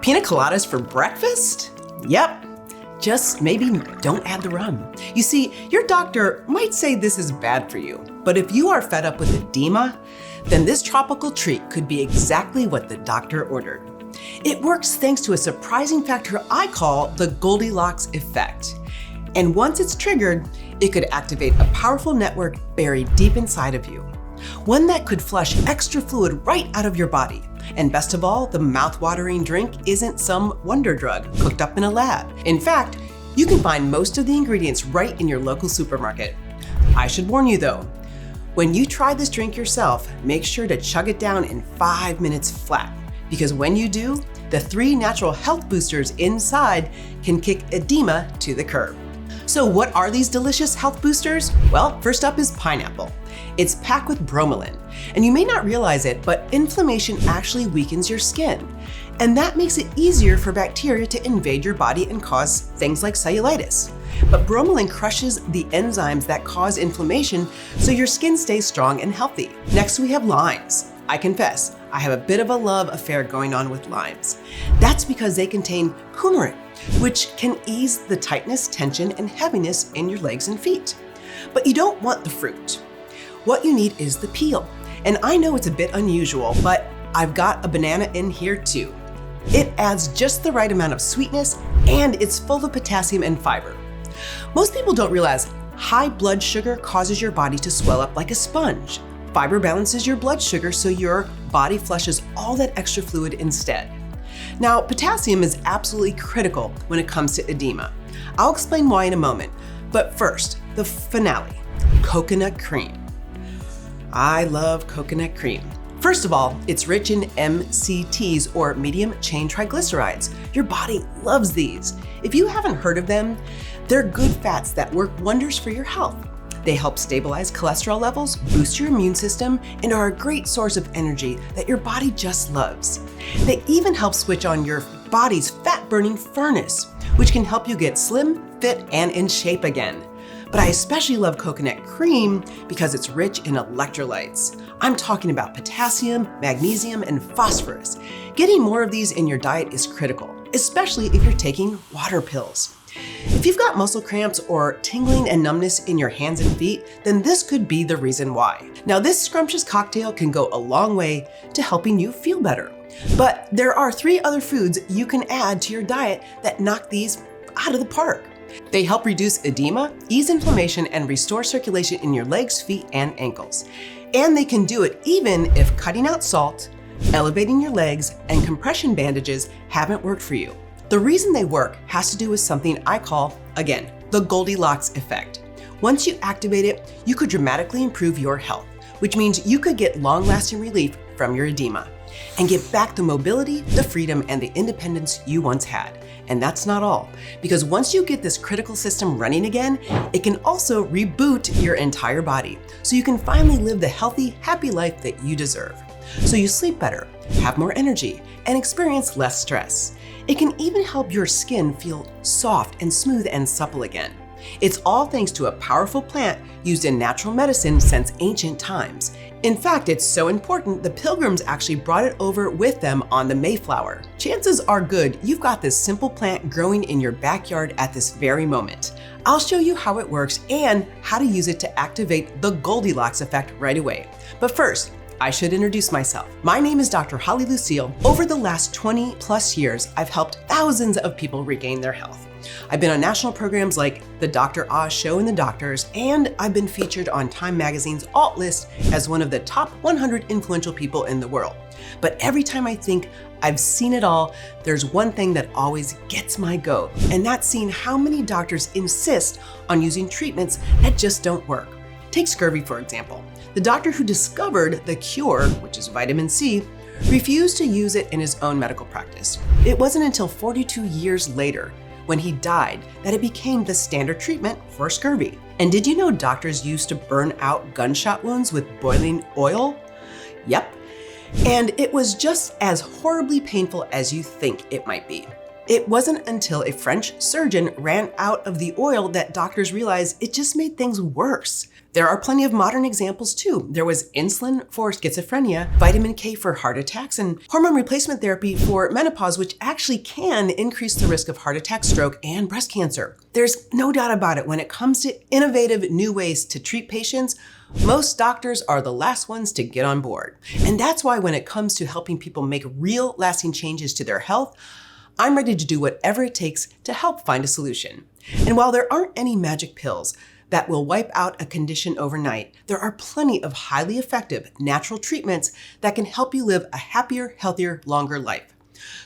Pina coladas for breakfast? Yep. Just maybe don't add the rum. You see, your doctor might say this is bad for you, but if you are fed up with edema, then this tropical treat could be exactly what the doctor ordered. It works thanks to a surprising factor I call the Goldilocks effect. And once it's triggered, it could activate a powerful network buried deep inside of you. One that could flush extra fluid right out of your body. And best of all, the mouth-watering drink isn't some wonder drug cooked up in a lab. In fact, you can find most of the ingredients right in your local supermarket. I should warn you though, when you try this drink yourself, make sure to chug it down in 5 minutes flat. Because when you do, the 3 natural health boosters inside can kick edema to the curb. So what are these delicious health boosters? Well, first up is pineapple. It's packed with bromelain. And you may not realize it, but inflammation actually weakens your skin. And that makes it easier for bacteria to invade your body and cause things like cellulitis. But bromelain crushes the enzymes that cause inflammation, so your skin stays strong and healthy. Next, we have limes. I confess, I have a bit of a love affair going on with limes. That's because they contain coumarin, which can ease the tightness, tension, and heaviness in your legs and feet. But you don't want the fruit. What you need is the peel. And I know it's a bit unusual, but I've got a banana in here too. It adds just the right amount of sweetness, and it's full of potassium and fiber. Most people don't realize high blood sugar causes your body to swell up like a sponge. Fiber balances your blood sugar so your body flushes all that extra fluid instead. Now, potassium is absolutely critical when it comes to edema. I'll explain why in a moment, but first, the finale, coconut cream. I love coconut cream. First of all, it's rich in MCTs or medium chain triglycerides. Your body loves these. If you haven't heard of them, they're good fats that work wonders for your health. They help stabilize cholesterol levels, boost your immune system, and are a great source of energy that your body just loves. They even help switch on your body's fat-burning furnace, which can help you get slim, fit, and in shape again. But I especially love coconut cream because it's rich in electrolytes. I'm talking about potassium, magnesium, and phosphorus. Getting more of these in your diet is critical, especially if you're taking water pills. If you've got muscle cramps or tingling and numbness in your hands and feet, then this could be the reason why. Now, this scrumptious cocktail can go a long way to helping you feel better. But there are 3 other foods you can add to your diet that knock these out of the park. They help reduce edema, ease inflammation, and restore circulation in your legs, feet, and ankles. And they can do it even if cutting out salt, elevating your legs, and compression bandages haven't worked for you. The reason they work has to do with something I call, again, the Goldilocks effect. Once you activate it, you could dramatically improve your health, which means you could get long-lasting relief from your edema and get back the mobility, the freedom, and the independence you once had. And that's not all, because once you get this critical system running again, it can also reboot your entire body, so you can finally live the healthy, happy life that you deserve. So you sleep better, have more energy, and experience less stress. It can even help your skin feel soft and smooth and supple again. It's all thanks to a powerful plant used in natural medicine since ancient times. In fact, it's so important the Pilgrims actually brought it over with them on the Mayflower. Chances are good you've got this simple plant growing in your backyard at this very moment. I'll show you how it works and how to use it to activate the Goldilocks effect right away. But first, I should introduce myself. My name is Dr. Holly Lucille. Over the last 20 plus years, I've helped thousands of people regain their health. I've been on national programs like The Dr. Oz Show and The Doctors, and I've been featured on Time Magazine's Alt list as one of the top 100 influential people in the world. But every time I think I've seen it all, there's one thing that always gets my goat, and that's seeing how many doctors insist on using treatments that just don't work. Take scurvy, for example. The doctor who discovered the cure, which is vitamin C, refused to use it in his own medical practice. It wasn't until 42 years later, when he died, that it became the standard treatment for scurvy. And did you know doctors used to burn out gunshot wounds with boiling oil? Yep. And it was just as horribly painful as you think it might be. It wasn't until a French surgeon ran out of the oil that doctors realized it just made things worse. There are plenty of modern examples too. There was insulin for schizophrenia, vitamin K for heart attacks, and hormone replacement therapy for menopause, which actually can increase the risk of heart attack, stroke, and breast cancer. There's no doubt about it. When it comes to innovative new ways to treat patients, most doctors are the last ones to get on board. And that's why when it comes to helping people make real lasting changes to their health, I'm ready to do whatever it takes to help find a solution. And while there aren't any magic pills that will wipe out a condition overnight, there are plenty of highly effective natural treatments that can help you live a happier, healthier, longer life.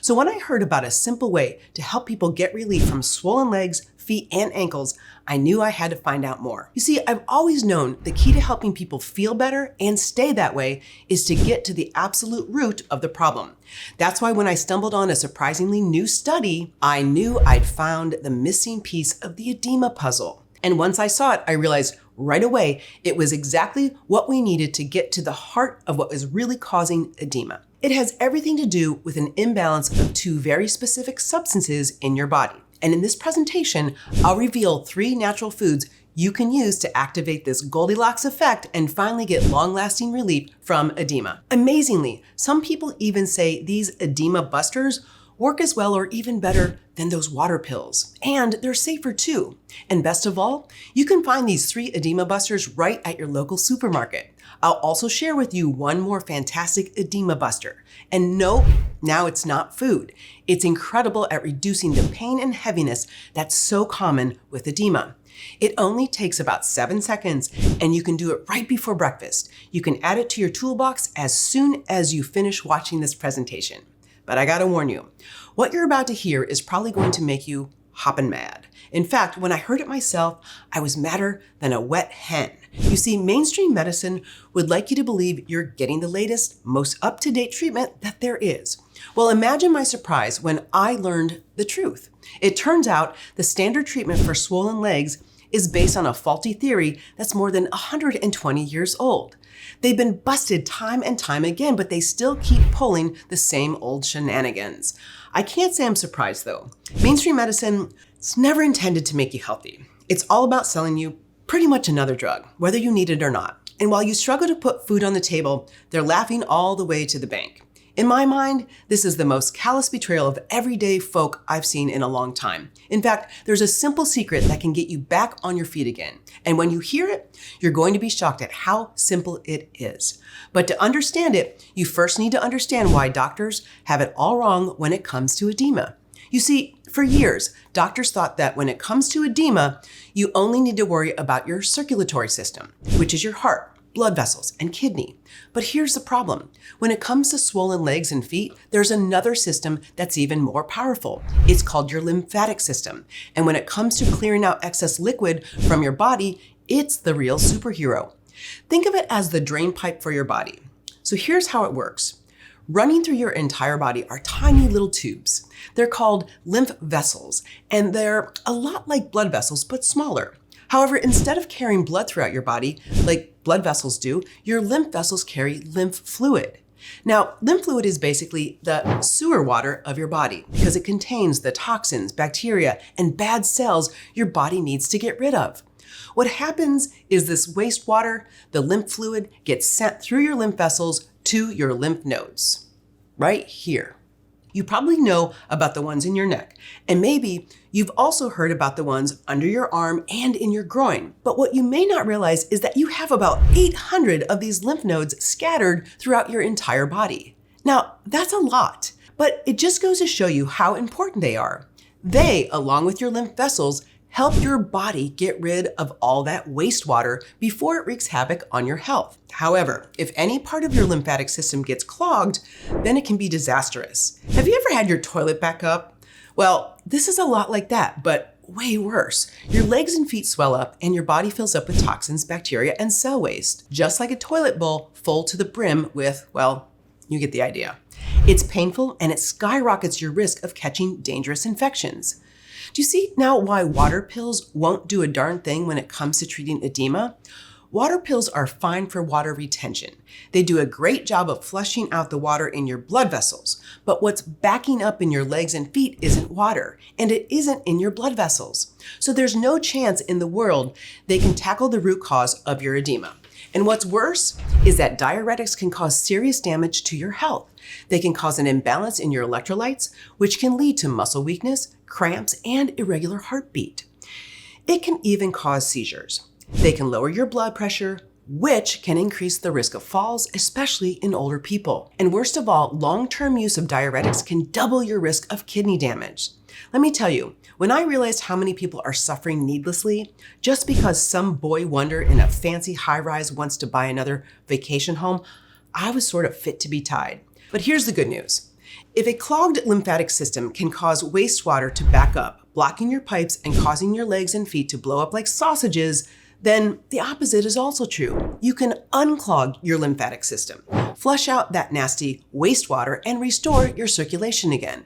So when I heard about a simple way to help people get relief from swollen legs, feet, and ankles, I knew I had to find out more. You see, I've always known the key to helping people feel better and stay that way is to get to the absolute root of the problem. That's why when I stumbled on a surprisingly new study, I knew I'd found the missing piece of the edema puzzle. And once I saw it, I realized right away it was exactly what we needed to get to the heart of what was really causing edema. It has everything to do with an imbalance of two very specific substances in your body. And in this presentation, I'll reveal 3 natural foods you can use to activate this Goldilocks effect and finally get long-lasting relief from edema. Amazingly, some people even say these edema busters work as well or even better than those water pills. And they're safer too. And best of all, you can find these 3 edema busters right at your local supermarket. I'll also share with you one more fantastic edema buster. And no, now it's not food. It's incredible at reducing the pain and heaviness that's so common with edema. It only takes about 7 seconds and you can do it right before breakfast. You can add it to your toolbox as soon as you finish watching this presentation. But I gotta warn you, what you're about to hear is probably going to make you hoppin' mad. In fact, when I heard it myself, I was madder than a wet hen. You see, mainstream medicine would like you to believe you're getting the latest, most up-to-date treatment that there is. Well, imagine my surprise when I learned the truth. It turns out the standard treatment for swollen legs is based on a faulty theory that's more than 120 years old. They've been busted time and time again, but they still keep pulling the same old shenanigans. I can't say I'm surprised though. Mainstream medicine is never intended to make you healthy. It's all about selling you pretty much another drug, whether you need it or not. And while you struggle to put food on the table, they're laughing all the way to the bank. In my mind, this is the most callous betrayal of everyday folk I've seen in a long time. In fact, there's a simple secret that can get you back on your feet again. And when you hear it, you're going to be shocked at how simple it is. But to understand it, you first need to understand why doctors have it all wrong when it comes to edema. You see, for years, doctors thought that when it comes to edema, you only need to worry about your circulatory system, which is your heart, blood vessels, and kidney. But here's the problem. When it comes to swollen legs and feet, there's another system that's even more powerful. It's called your lymphatic system. And when it comes to clearing out excess liquid from your body, it's the real superhero. Think of it as the drain pipe for your body. So here's how it works. Running through your entire body are tiny little tubes. They're called lymph vessels, and they're a lot like blood vessels, but smaller. However, instead of carrying blood throughout your body, like blood vessels do, your lymph vessels carry lymph fluid. Now, lymph fluid is basically the sewer water of your body because it contains the toxins, bacteria, and bad cells your body needs to get rid of. What happens is this wastewater, the lymph fluid, gets sent through your lymph vessels to your lymph nodes, right here. You probably know about the ones in your neck, and maybe you've also heard about the ones under your arm and in your groin. But what you may not realize is that you have about 800 of these lymph nodes scattered throughout your entire body. Now, that's a lot, but it just goes to show you how important they are. They, along with your lymph vessels, help your body get rid of all that wastewater before it wreaks havoc on your health. However, if any part of your lymphatic system gets clogged, then it can be disastrous. Have you ever had your toilet back up? Well, this is a lot like that, but way worse. Your legs and feet swell up and your body fills up with toxins, bacteria, and cell waste, just like a toilet bowl full to the brim with, well, you get the idea. It's painful and it skyrockets your risk of catching dangerous infections. Do you see now why water pills won't do a darn thing when it comes to treating edema? Water pills are fine for water retention. They do a great job of flushing out the water in your blood vessels, but what's backing up in your legs and feet isn't water, and it isn't in your blood vessels. So there's no chance in the world they can tackle the root cause of your edema. And what's worse is that diuretics can cause serious damage to your health. They can cause an imbalance in your electrolytes, which can lead to muscle weakness, cramps, and irregular heartbeat. It can even cause seizures. They can lower your blood pressure, which can increase the risk of falls, especially in older people. And worst of all, long-term use of diuretics can double your risk of kidney damage. Let me tell you, when I realized how many people are suffering needlessly just because some boy wonder in a fancy high-rise wants to buy another vacation home, I was sort of fit to be tied. But here's the good news. If a clogged lymphatic system can cause wastewater to back up, blocking your pipes and causing your legs and feet to blow up like sausages, then the opposite is also true. You can unclog your lymphatic system, flush out that nasty wastewater, and restore your circulation again.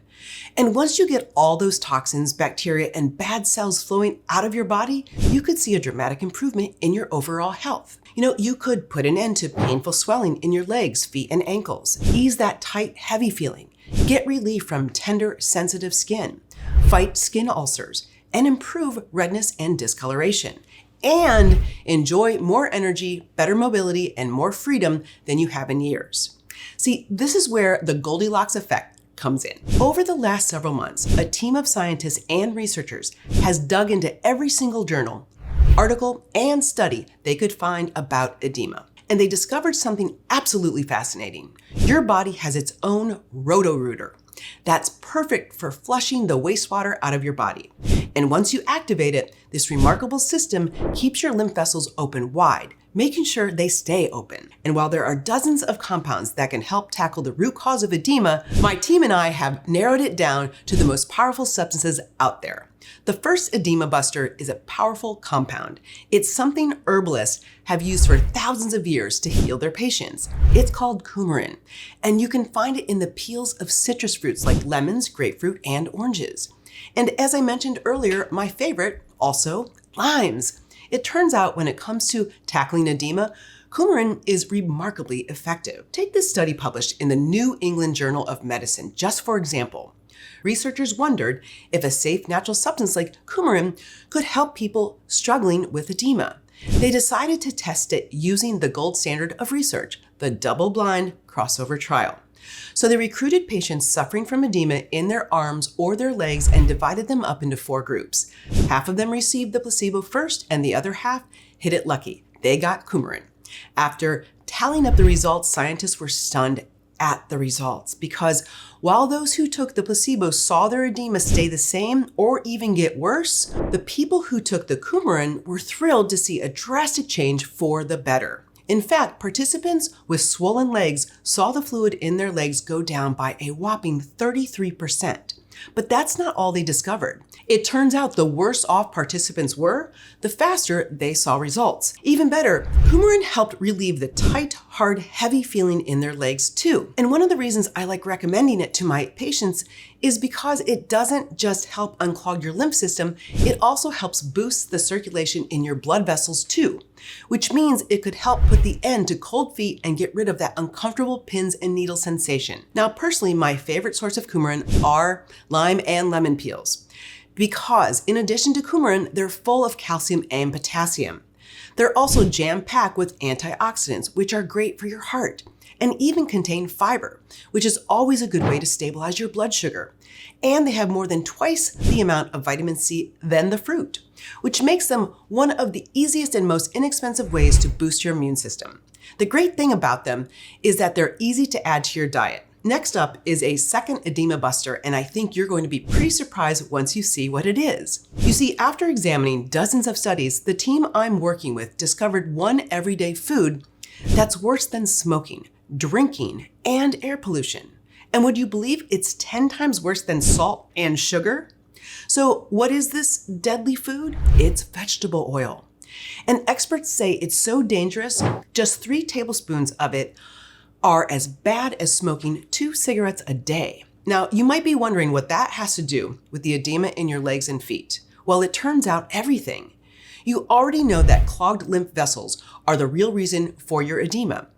And once you get all those toxins, bacteria, and bad cells flowing out of your body, you could see a dramatic improvement in your overall health. You could put an end to painful swelling in your legs, feet, and ankles, ease that tight, heavy feeling, get relief from tender, sensitive skin, fight skin ulcers, and improve redness and discoloration, and enjoy more energy, better mobility, and more freedom than you have in years. See, this is where the Goldilocks effect comes in. Over the last several months, a team of scientists and researchers has dug into every single journal, article, and study they could find about edema. And they discovered something absolutely fascinating. Your body has its own Roto-Rooter that's perfect for flushing the wastewater out of your body. And once you activate it, this remarkable system keeps your lymph vessels open wide, making sure they stay open. And while there are dozens of compounds that can help tackle the root cause of edema, my team and I have narrowed it down to the most powerful substances out there. The first edema buster is a powerful compound. It's something herbalists have used for thousands of years to heal their patients. It's called coumarin, and you can find it in the peels of citrus fruits like lemons, grapefruit, and oranges. And as I mentioned earlier, my favorite, also limes. It turns out when it comes to tackling edema, coumarin is remarkably effective. Take this study published in the New England Journal of Medicine, just for example. Researchers wondered if a safe natural substance like coumarin could help people struggling with edema. They decided to test it using the gold standard of research, the double-blind crossover trial. So they recruited patients suffering from edema in their arms or their legs and divided them up into 4 groups. Half of them received the placebo first, and the other half hit it lucky. They got coumarin. After tallying up the results, scientists were stunned at the results because while those who took the placebo saw their edema stay the same or even get worse, the people who took the coumarin were thrilled to see a drastic change for the better. In fact, participants with swollen legs saw the fluid in their legs go down by a whopping 33%. But that's not all they discovered. It turns out the worse off participants were, the faster they saw results. Even better, coumarin helped relieve the tight, hard, heavy feeling in their legs too. And one of the reasons I like recommending it to my patients is because it doesn't just help unclog your lymph system, it also helps boost the circulation in your blood vessels too, which means it could help put the end to cold feet and get rid of that uncomfortable pins and needle sensation. Now, personally, my favorite source of coumarin are lime and lemon peels, because in addition to coumarin, they're full of calcium and potassium. They're also jam-packed with antioxidants, which are great for your heart, and even contain fiber, which is always a good way to stabilize your blood sugar. And they have more than twice the amount of vitamin C than the fruit, which makes them one of the easiest and most inexpensive ways to boost your immune system. The great thing about them is that they're easy to add to your diet. Next up is a second edema buster, and I think you're going to be pretty surprised once you see what it is. You see, after examining dozens of studies, the team I'm working with discovered one everyday food that's worse than smoking, drinking, and air pollution. And would you believe it's 10 times worse than salt and sugar? So what is this deadly food? It's vegetable oil. And experts say it's so dangerous, just 3 tablespoons of it are as bad as smoking 2 cigarettes a day. Now, you might be wondering what that has to do with the edema in your legs and feet. Well, it turns out everything. You already know that clogged lymph vessels are the real reason for your edema,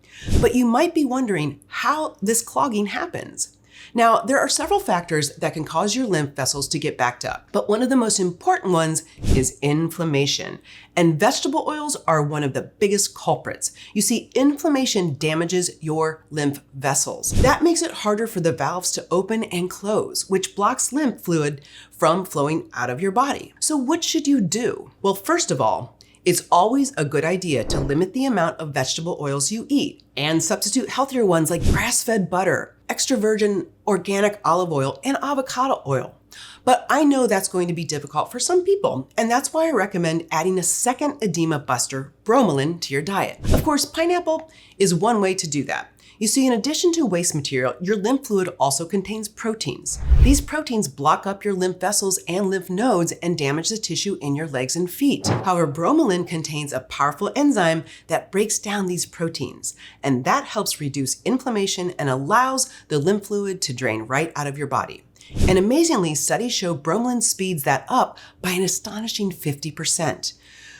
but you might be wondering how this clogging happens. Now, there are several factors that can cause your lymph vessels to get backed up, but one of the most important ones is inflammation. And vegetable oils are one of the biggest culprits. You see, inflammation damages your lymph vessels. That makes it harder for the valves to open and close, which blocks lymph fluid from flowing out of your body. So what should you do? Well, first of all, it's always a good idea to limit the amount of vegetable oils you eat and substitute healthier ones like grass-fed butter, extra virgin organic olive oil, and avocado oil. But I know that's going to be difficult for some people, and that's why I recommend adding a second edema buster, bromelain, to your diet. Of course, pineapple is one way to do that. You see, in addition to waste material, your lymph fluid also contains proteins. These proteins block up your lymph vessels and lymph nodes and damage the tissue in your legs and feet. However, bromelain contains a powerful enzyme that breaks down these proteins, and that helps reduce inflammation and allows the lymph fluid to drain right out of your body. And amazingly, studies show bromelain speeds that up by an astonishing 50%.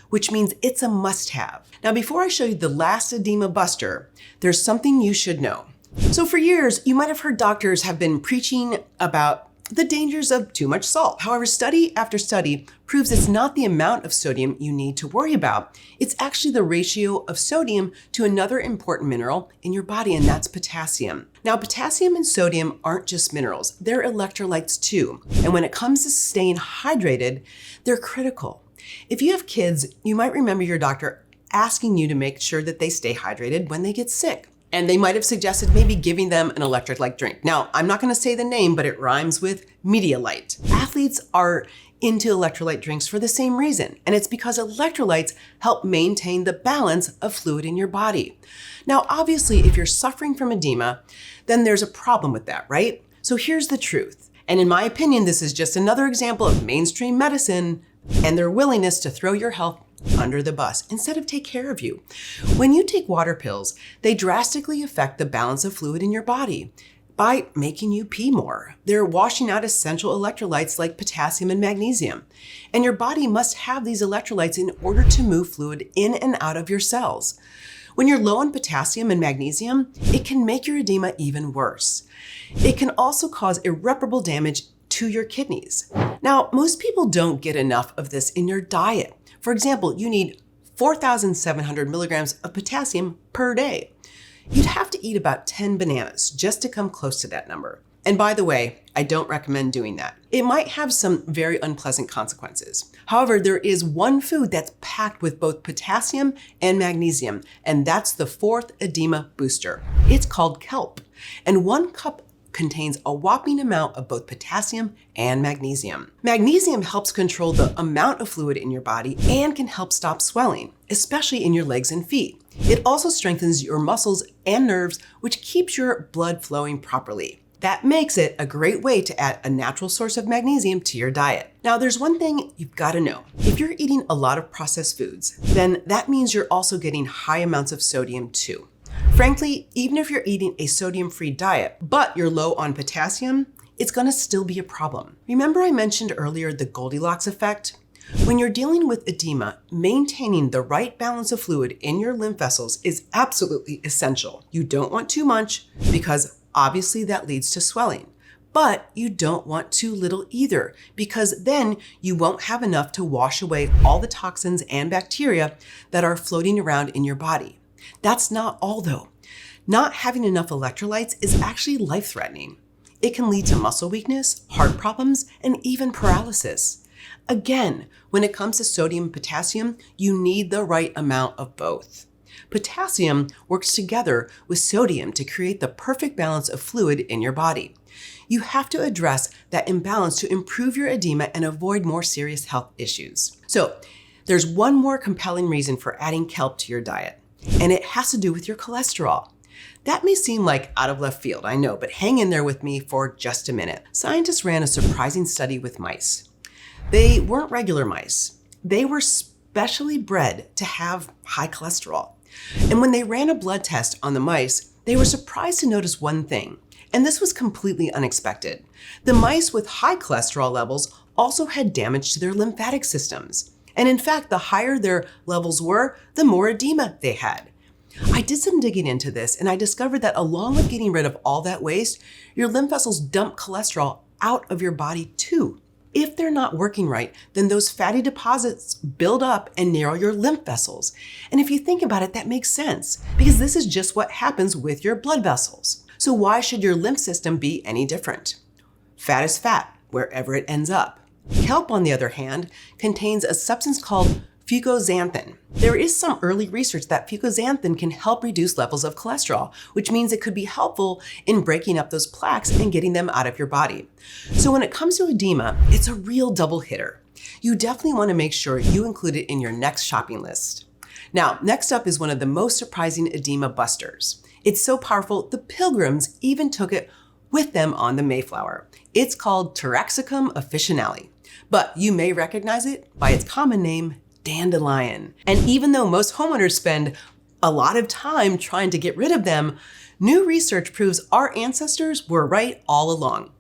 Which means it's a must-have. Now, before I show you the last edema buster, there's something you should know. So for years, you might have heard doctors have been preaching about the dangers of too much salt. However, study after study proves it's not the amount of sodium you need to worry about. It's actually the ratio of sodium to another important mineral in your body, and that's potassium. Now, potassium and sodium aren't just minerals, they're electrolytes too. And when it comes to staying hydrated, they're critical. If you have kids, you might remember your doctor asking you to make sure that they stay hydrated when they get sick. And they might have suggested maybe giving them an electrolyte drink. Now, I'm not gonna say the name, but it rhymes with Medialyte. Athletes are into electrolyte drinks for the same reason, and it's because electrolytes help maintain the balance of fluid in your body. Now, obviously, if you're suffering from edema, then there's a problem with that, right? So here's the truth. And in my opinion, this is just another example of mainstream medicine and their willingness to throw your health under the bus instead of take care of you. When you take water pills, they drastically affect the balance of fluid in your body by making you pee more. They're washing out essential electrolytes like potassium and magnesium. And your body must have these electrolytes in order to move fluid in and out of your cells. When you're low on potassium and magnesium, it can make your edema even worse. It can also cause irreparable damage to your kidneys. Now, most people don't get enough of this in your diet. For example, you need 4,700 milligrams of potassium per day. You'd have to eat about 10 bananas just to come close to that number. And by the way, I don't recommend doing that. It might have some very unpleasant consequences. However, there is one food that's packed with both potassium and magnesium, and that's the fourth edema booster. It's called kelp, and 1 cup contains a whopping amount of both potassium and magnesium. Magnesium helps control the amount of fluid in your body and can help stop swelling, especially in your legs and feet. It also strengthens your muscles and nerves, which keeps your blood flowing properly. That makes it a great way to add a natural source of magnesium to your diet. Now, there's one thing you've got to know. If you're eating a lot of processed foods, then that means you're also getting high amounts of sodium too. Frankly, even if you're eating a sodium-free diet, but you're low on potassium, it's gonna still be a problem. Remember I mentioned earlier the Goldilocks effect? When you're dealing with edema, maintaining the right balance of fluid in your lymph vessels is absolutely essential. You don't want too much because obviously that leads to swelling. But you don't want too little either, because then you won't have enough to wash away all the toxins and bacteria that are floating around in your body. That's not all though. Not having enough electrolytes is actually life-threatening. It can lead to muscle weakness, heart problems, and even paralysis. Again, when it comes to sodium and potassium, you need the right amount of both. Potassium works together with sodium to create the perfect balance of fluid in your body. You have to address that imbalance to improve your edema and avoid more serious health issues. So, there's one more compelling reason for adding kelp to your diet, and it has to do with your cholesterol. That may seem like out of left field, I know, but hang in there with me for just a minute. Scientists ran a surprising study with mice. They weren't regular mice. They were specially bred to have high cholesterol. And when they ran a blood test on the mice, they were surprised to notice one thing, and this was completely unexpected. The mice with high cholesterol levels also had damage to their lymphatic systems. And in fact, the higher their levels were, the more edema they had. I did some digging into this and I discovered that along with getting rid of all that waste, your lymph vessels dump cholesterol out of your body too. If they're not working right, then those fatty deposits build up and narrow your lymph vessels. And if you think about it, that makes sense because this is just what happens with your blood vessels. So why should your lymph system be any different? Fat is fat, wherever it ends up. Kelp, on the other hand, contains a substance called fucoxanthin. There is some early research that fucoxanthin can help reduce levels of cholesterol, which means it could be helpful in breaking up those plaques and getting them out of your body. So when it comes to edema, it's a real double hitter. You definitely want to make sure you include it in your next shopping list. Now, next up is one of the most surprising edema busters. It's so powerful, the Pilgrims even took it with them on the Mayflower. It's called Taraxacum officinale, but you may recognize it by its common name, dandelion. And even though most homeowners spend a lot of time trying to get rid of them, new research proves our ancestors were right all along.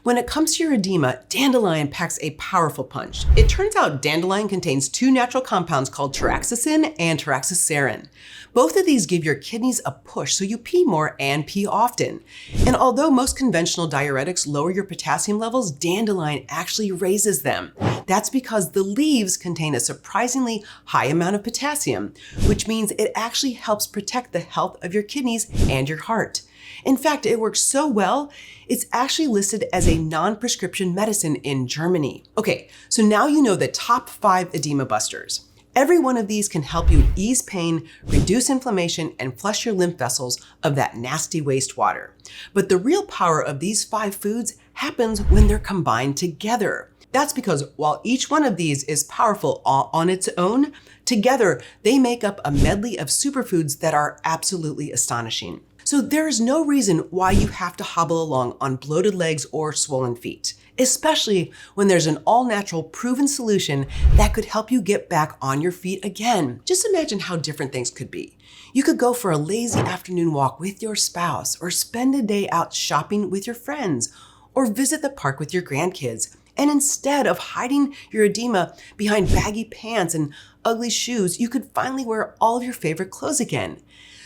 When it comes to your edema, dandelion packs a powerful punch. It turns out dandelion contains two natural compounds called taraxacin and taraxacerin. Both of these give your kidneys a push so you pee more and pee often. And although most conventional diuretics lower your potassium levels, dandelion actually raises them. That's because the leaves contain a surprisingly high amount of potassium, which means it actually helps protect the health of your kidneys and your heart. In fact, it works so well, it's actually listed as a non-prescription medicine in Germany. Okay, so now you know the top 5 edema busters. Every one of these can help you ease pain, reduce inflammation, and flush your lymph vessels of that nasty wastewater. But the real power of these 5 foods happens when they're combined together. That's because while each one of these is powerful on its own, together they make up a medley of superfoods that are absolutely astonishing. So there is no reason why you have to hobble along on bloated legs or swollen feet, especially when there's an all-natural proven solution that could help you get back on your feet again. Just imagine how different things could be. You could go for a lazy afternoon walk with your spouse, or spend a day out shopping with your friends, or visit the park with your grandkids. And instead of hiding your edema behind baggy pants and ugly shoes, you could finally wear all of your favorite clothes again.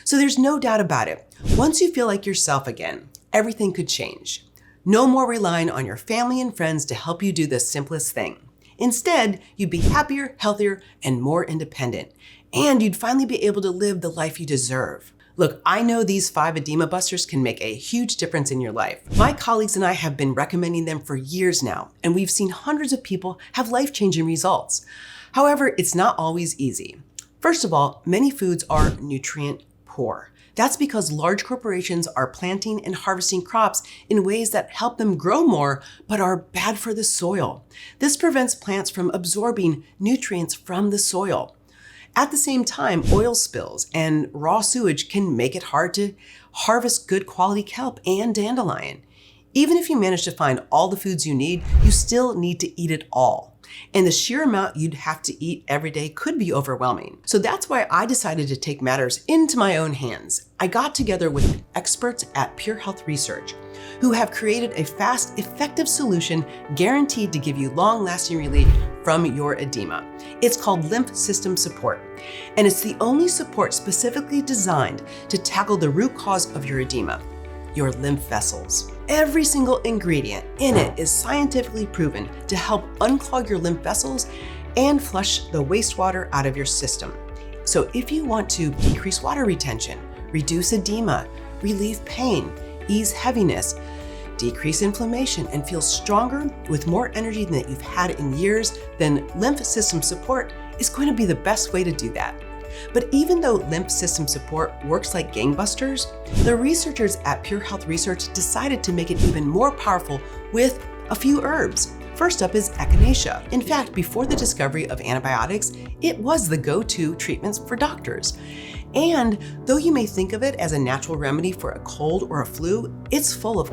So there's no doubt about it. Once you feel like yourself again, everything could change. No more relying on your family and friends to help you do the simplest thing. Instead, you'd be happier, healthier, and more independent. And you'd finally be able to live the life you deserve. Look, I know these 5 edema busters can make a huge difference in your life. My colleagues and I have been recommending them for years now, and we've seen hundreds of people have life-changing results. However, it's not always easy. First of all, many foods are nutrient poor. That's because large corporations are planting and harvesting crops in ways that help them grow more, but are bad for the soil. This prevents plants from absorbing nutrients from the soil. At the same time, oil spills and raw sewage can make it hard to harvest good quality kelp and dandelion. Even if you manage to find all the foods you need, you still need to eat it all. And the sheer amount you'd have to eat every day could be overwhelming. So that's why I decided to take matters into my own hands. I got together with experts at Pure Health Research who have created a fast, effective solution guaranteed to give you long-lasting relief from your edema. It's called Lymph System Support, and it's the only support specifically designed to tackle the root cause of your edema, your lymph vessels. Every single ingredient in it is scientifically proven to help unclog your lymph vessels and flush the wastewater out of your system. So if you want to decrease water retention, reduce edema, relieve pain, ease heaviness, decrease inflammation, and feel stronger with more energy than you've had in years, then lymph system support is going to be the best way to do that. But even though lymph system support works like gangbusters, the researchers at Pure Health Research decided to make it even more powerful with a few herbs. First up is echinacea. In fact, before the discovery of antibiotics, it was the go-to treatments for doctors. And though you may think of it as a natural remedy for a cold or a flu, it's full of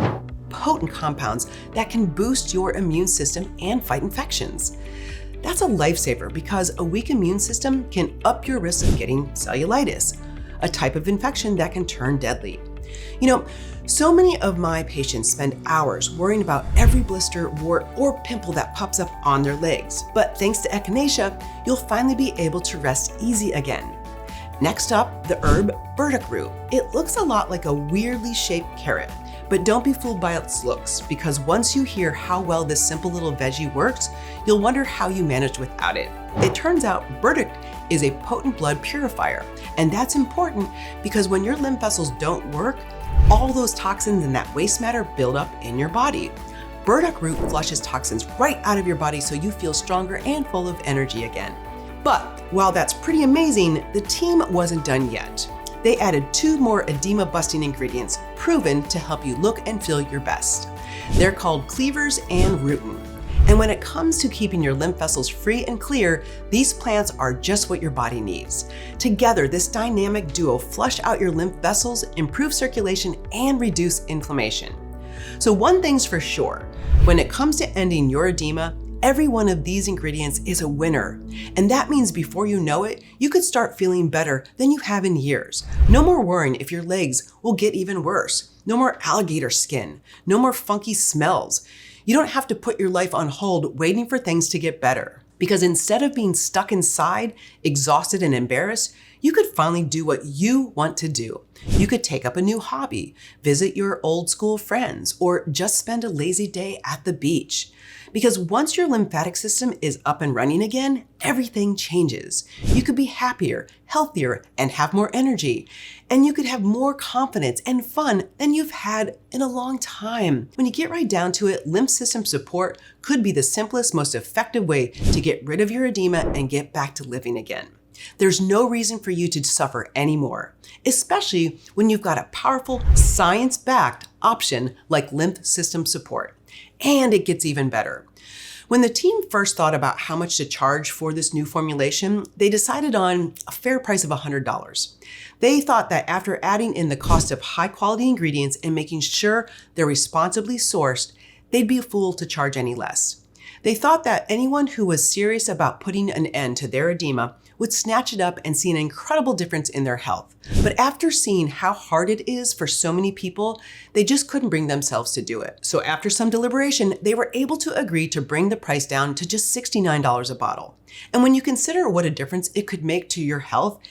potent compounds that can boost your immune system and fight infections. That's a lifesaver because a weak immune system can up your risk of getting cellulitis, a type of infection that can turn deadly. So many of my patients spend hours worrying about every blister, wart, or pimple that pops up on their legs. But thanks to echinacea, you'll finally be able to rest easy again. Next up, the herb burdock root. It looks a lot like a weirdly shaped carrot, but don't be fooled by its looks, because once you hear how well this simple little veggie works, you'll wonder how you managed without it. It turns out burdock is a potent blood purifier, and that's important because when your lymph vessels don't work, all those toxins and that waste matter build up in your body. Burdock root flushes toxins right out of your body so you feel stronger and full of energy again. But while that's pretty amazing, the team wasn't done yet. They added 2 more edema-busting ingredients proven to help you look and feel your best. They're called cleavers and rutin. And when it comes to keeping your lymph vessels free and clear, these plants are just what your body needs. Together, this dynamic duo flush out your lymph vessels, improve circulation, and reduce inflammation. So one thing's for sure, when it comes to ending your edema, every one of these ingredients is a winner. And that means before you know it, you could start feeling better than you have in years. No more worrying if your legs will get even worse. No more alligator skin. No more funky smells. You don't have to put your life on hold waiting for things to get better. Because instead of being stuck inside, exhausted and embarrassed, you could finally do what you want to do. You could take up a new hobby, visit your old school friends, or just spend a lazy day at the beach. Because once your lymphatic system is up and running again, everything changes. You could be happier, healthier, and have more energy. And you could have more confidence and fun than you've had in a long time. When you get right down to it, lymph system support could be the simplest, most effective way to get rid of your edema and get back to living again. There's no reason for you to suffer anymore, especially when you've got a powerful, science-backed option like lymph system support. And it gets even better. When the team first thought about how much to charge for this new formulation, they decided on a fair price of $100. They thought that after adding in the cost of high-quality ingredients and making sure they're responsibly sourced, they'd be a fool to charge any less. They thought that anyone who was serious about putting an end to their edema would snatch it up and see an incredible difference in their health. But after seeing how hard it is for so many people, they just couldn't bring themselves to do it. So after some deliberation, they were able to agree to bring the price down to just $69 a bottle. And when you consider what a difference it could make to your health,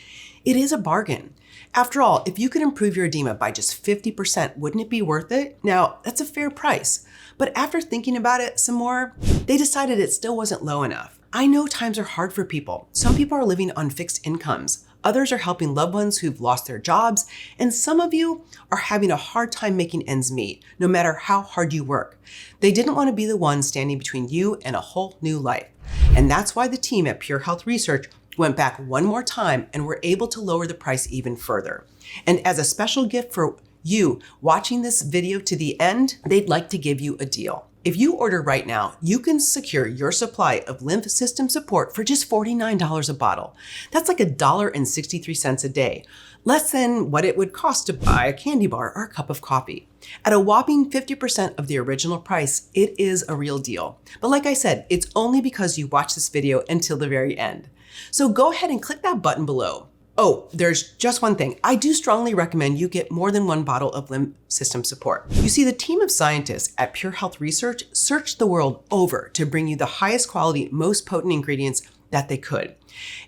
it is a bargain. After all, if you could improve your edema by just 50%, wouldn't it be worth it? Now, that's a fair price. But after thinking about it some more, they decided it still wasn't low enough. I know times are hard for people. Some people are living on fixed incomes. Others are helping loved ones who've lost their jobs. And some of you are having a hard time making ends meet, no matter how hard you work. They didn't want to be the one standing between you and a whole new life. And that's why the team at Pure Health Research went back one more time and were able to lower the price even further. And as a special gift for you watching this video to the end, they'd like to give you a deal. If you order right now, you can secure your supply of lymph system support for just $49 a bottle. That's like $1.63 a day, less than what it would cost to buy a candy bar or a cup of coffee. At a whopping 50% of the original price, it is a real deal. But like I said, it's only because you watched this video until the very end. So go ahead and click that button below. Oh, there's just one thing. I do strongly recommend you get more than one bottle of lymph system support. You see, the team of scientists at Pure Health Research searched the world over to bring you the highest quality, most potent ingredients that they could.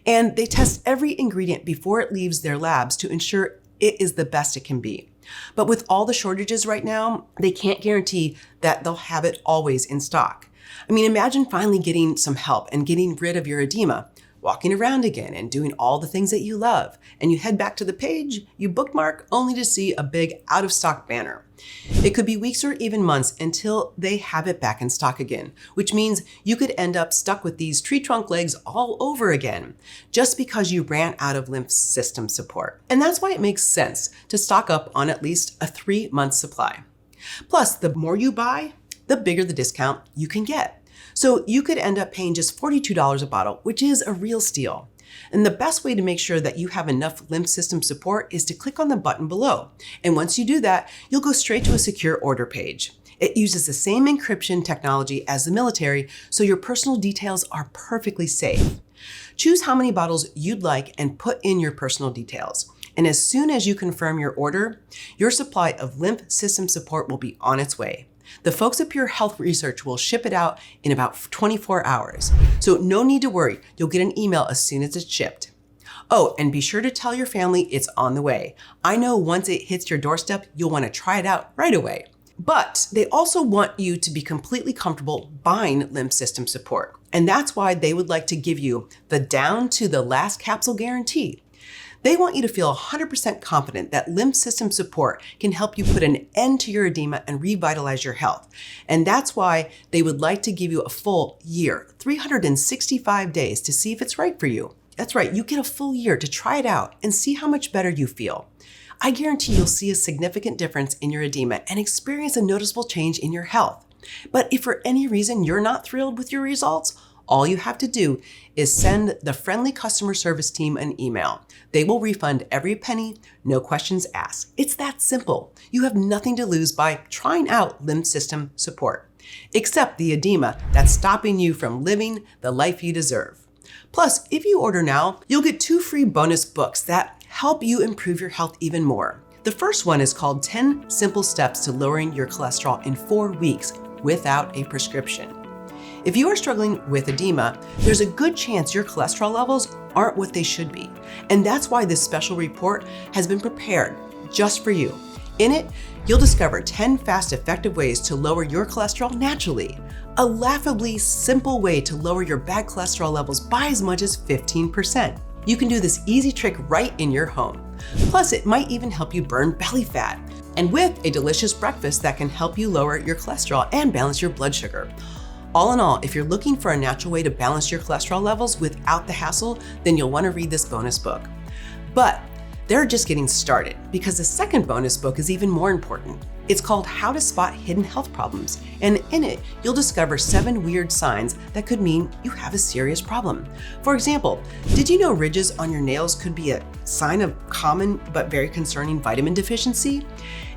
And they test every ingredient before it leaves their labs to ensure it is the best it can be. But with all the shortages right now, they can't guarantee that they'll have it always in stock. I mean, imagine finally getting some help and getting rid of your edema, walking around again and doing all the things that you love. And you head back to the page, you bookmark only to see a big out of stock banner. It could be weeks or even months until they have it back in stock again, which means you could end up stuck with these tree trunk legs all over again, just because you ran out of lymph system support. And that's why it makes sense to stock up on at least a 3-month supply. Plus, the more you buy, the bigger the discount you can get. So you could end up paying just $42 a bottle, which is a real steal. And the best way to make sure that you have enough lymph system support is to click on the button below. And once you do that, you'll go straight to a secure order page. It uses the same encryption technology as the military, so your personal details are perfectly safe. Choose how many bottles you'd like and put in your personal details. And as soon as you confirm your order, your supply of lymph system support will be on its way. The folks at Pure Health Research will ship it out in about 24 hours. So no need to worry, you'll get an email as soon as it's shipped. Oh, and be sure to tell your family it's on the way. I know once it hits your doorstep, you'll want to try it out right away. But they also want you to be completely comfortable buying lymph system support. And that's why they would like to give you the down to the last capsule guarantee. They want you to feel 100% confident that lymph system support can help you put an end to your edema and revitalize your health. And that's why they would like to give you a full year, 365 days to see if it's right for you. That's right, you get a full year to try it out and see how much better you feel. I guarantee you'll see a significant difference in your edema and experience a noticeable change in your health. But if for any reason you're not thrilled with your results, all you have to do is send the friendly customer service team an email. They will refund every penny, no questions asked. It's that simple. You have nothing to lose by trying out lymph system support, except the edema that's stopping you from living the life you deserve. Plus, if you order now, you'll get 2 free bonus books that help you improve your health even more. The first one is called 10 Simple Steps to Lowering Your Cholesterol in 4 Weeks without a prescription. If you are struggling with edema, there's a good chance your cholesterol levels aren't what they should be. And that's why this special report has been prepared just for you. In it, you'll discover 10 fast, effective ways to lower your cholesterol naturally. A laughably simple way to lower your bad cholesterol levels by as much as 15%. You can do this easy trick right in your home. Plus, it might even help you burn belly fat. And with a delicious breakfast that can help you lower your cholesterol and balance your blood sugar. All in all, if you're looking for a natural way to balance your cholesterol levels without the hassle, then you'll want to read this bonus book. But they're just getting started because the second bonus book is even more important. It's called How to Spot Hidden Health Problems. And in it, you'll discover 7 weird signs that could mean you have a serious problem. For example, did you know ridges on your nails could be a sign of common but very concerning vitamin deficiency?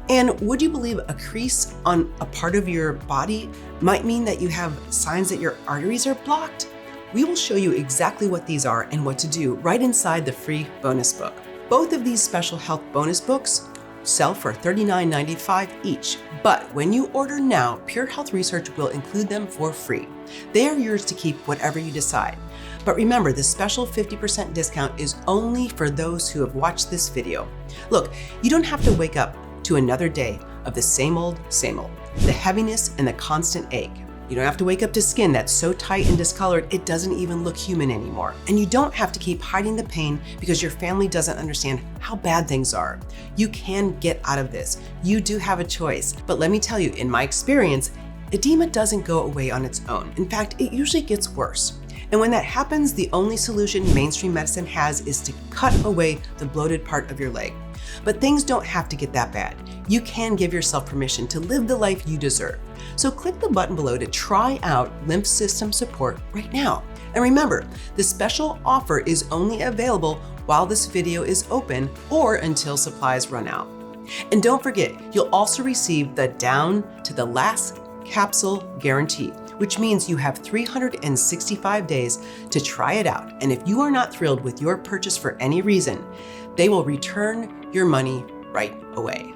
And would you believe a crease on a part of your body might mean that you have signs that your arteries are blocked? We will show you exactly what these are and what to do right inside the free bonus book. Both of these special health bonus books sell for $39.95 each, but when you order now, Pure Health Research will include them for free. They are yours to keep whatever you decide. But remember, the special 50% discount is only for those who have watched this video. Look, you don't have to wake up to another day of the same old, the heaviness and the constant ache. You don't have to wake up to skin that's so tight and discolored it doesn't even look human anymore. And you don't have to keep hiding the pain because your family doesn't understand how bad things are. You can get out of this. You do have a choice. But let me tell you, in my experience, edema doesn't go away on its own. In fact, it usually gets worse. And when that happens, the only solution mainstream medicine has is to cut away the bloated part of your leg. But things don't have to get that bad. You can give yourself permission to live the life you deserve. So click the button below to try out lymph system support right now. And remember, the special offer is only available while this video is open or until supplies run out. And don't forget, you'll also receive the down to the last capsule guarantee, which means you have 365 days to try it out. And if you are not thrilled with your purchase for any reason, they will return your money right away.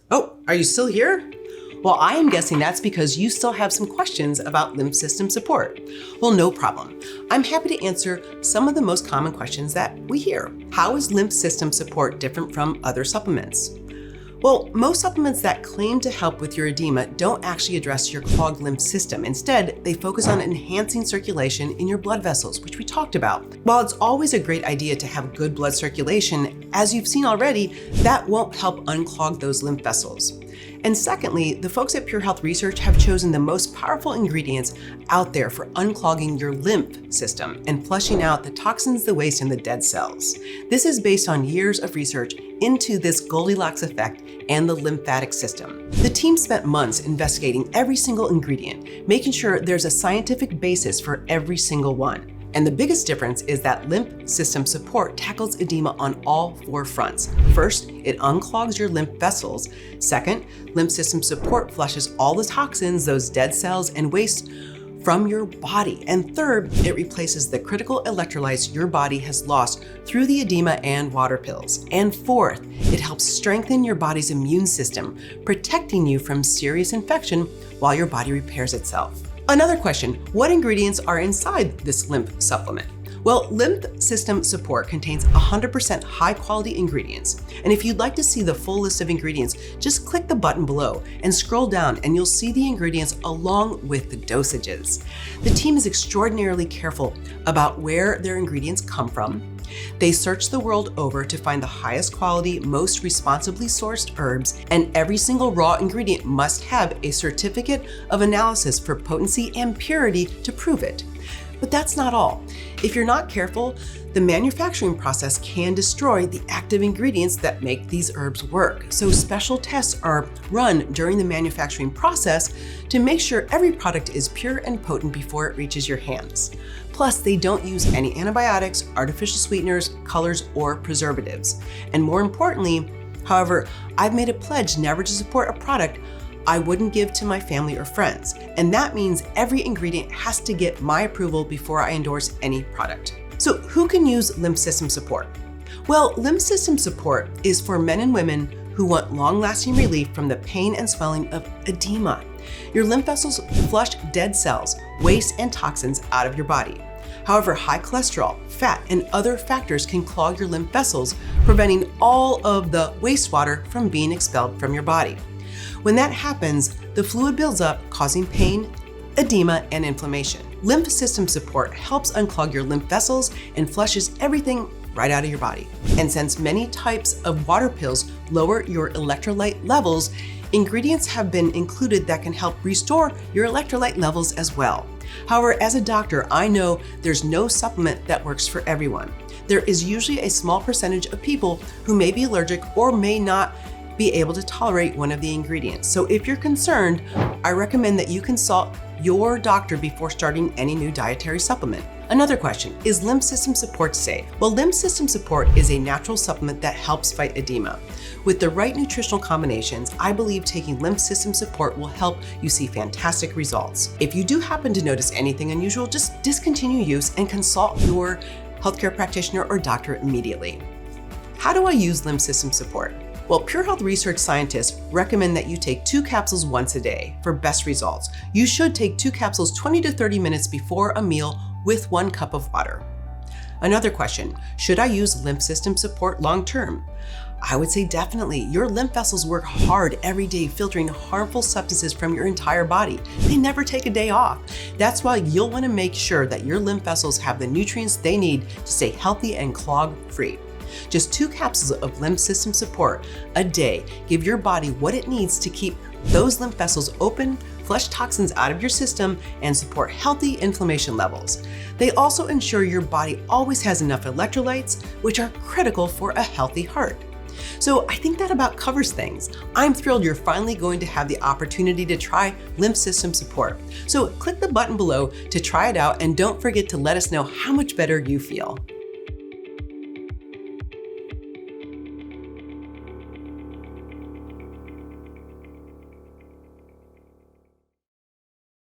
Oh, are you still here? Well, I am guessing that's because you still have some questions about lymph system support. Well, no problem. I'm happy to answer some of the most common questions that we hear. How is lymph system support different from other supplements? Well, most supplements that claim to help with your edema don't actually address your clogged lymph system. Instead, they focus on enhancing circulation in your blood vessels, which we talked about. While it's always a great idea to have good blood circulation, as you've seen already, that won't help unclog those lymph vessels. And secondly, the folks at Pure Health Research have chosen the most powerful ingredients out there for unclogging your lymph system and flushing out the toxins, the waste, and the dead cells. This is based on years of research into this Goldilocks effect and the lymphatic system. The team spent months investigating every single ingredient, making sure there's a scientific basis for every single one. And the biggest difference is that lymph system support tackles edema on all 4 fronts. First, it unclogs your lymph vessels. Second, lymph system support flushes all the toxins, those dead cells and waste from your body. And third, it replaces the critical electrolytes your body has lost through the edema and water pills. And fourth, it helps strengthen your body's immune system, protecting you from serious infection while your body repairs itself. Another question, what ingredients are inside this lymph supplement? Well, Lymph System Support contains 100% high-quality ingredients. And if you'd like to see the full list of ingredients, just click the button below and scroll down and you'll see the ingredients along with the dosages. The team is extraordinarily careful about where their ingredients come from. They search the world over to find the highest quality, most responsibly sourced herbs, and every single raw ingredient must have a certificate of analysis for potency and purity to prove it. But that's not all. If you're not careful, the manufacturing process can destroy the active ingredients that make these herbs work. So special tests are run during the manufacturing process to make sure every product is pure and potent before it reaches your hands. Plus, they don't use any antibiotics, artificial sweeteners, colors, or preservatives. And more importantly, however, I've made a pledge never to support a product I wouldn't give to my family or friends. And that means every ingredient has to get my approval before I endorse any product. So who can use lymph system support? Well, lymph system support is for men and women who want long-lasting relief from the pain and swelling of edema. Your lymph vessels flush dead cells, waste, and toxins out of your body. However, high cholesterol, fat, and other factors can clog your lymph vessels, preventing all of the wastewater from being expelled from your body. When that happens, the fluid builds up, causing pain, edema, and inflammation. Lymph system support helps unclog your lymph vessels and flushes everything right out of your body. And since many types of water pills lower your electrolyte levels, ingredients have been included that can help restore your electrolyte levels as well. However, as a doctor, I know there's no supplement that works for everyone. There is usually a small percentage of people who may be allergic or may not be able to tolerate one of the ingredients. So if you're concerned, I recommend that you consult your doctor before starting any new dietary supplement. Another question, is lymph system support safe? Well, lymph system support is a natural supplement that helps fight edema. With the right nutritional combinations, I believe taking lymph system support will help you see fantastic results. If you do happen to notice anything unusual, just discontinue use and consult your healthcare practitioner or doctor immediately. How do I use lymph system support? Well, Pure Health research scientists recommend that you take 2 capsules once a day for best results. You should take 2 capsules 20 to 30 minutes before a meal with 1 cup of water. Another question, should I use lymph system support long term? I would say definitely. Your lymph vessels work hard every day filtering harmful substances from your entire body. They never take a day off. That's why you'll want to make sure that your lymph vessels have the nutrients they need to stay healthy and clog-free. Just 2 capsules of lymph system support a day give your body what it needs to keep those lymph vessels open, flush toxins out of your system, and support healthy inflammation levels. They also ensure your body always has enough electrolytes, which are critical for a healthy heart. So I think that about covers things. I'm thrilled you're finally going to have the opportunity to try lymph system support. So click the button below to try it out, and don't forget to let us know how much better you feel.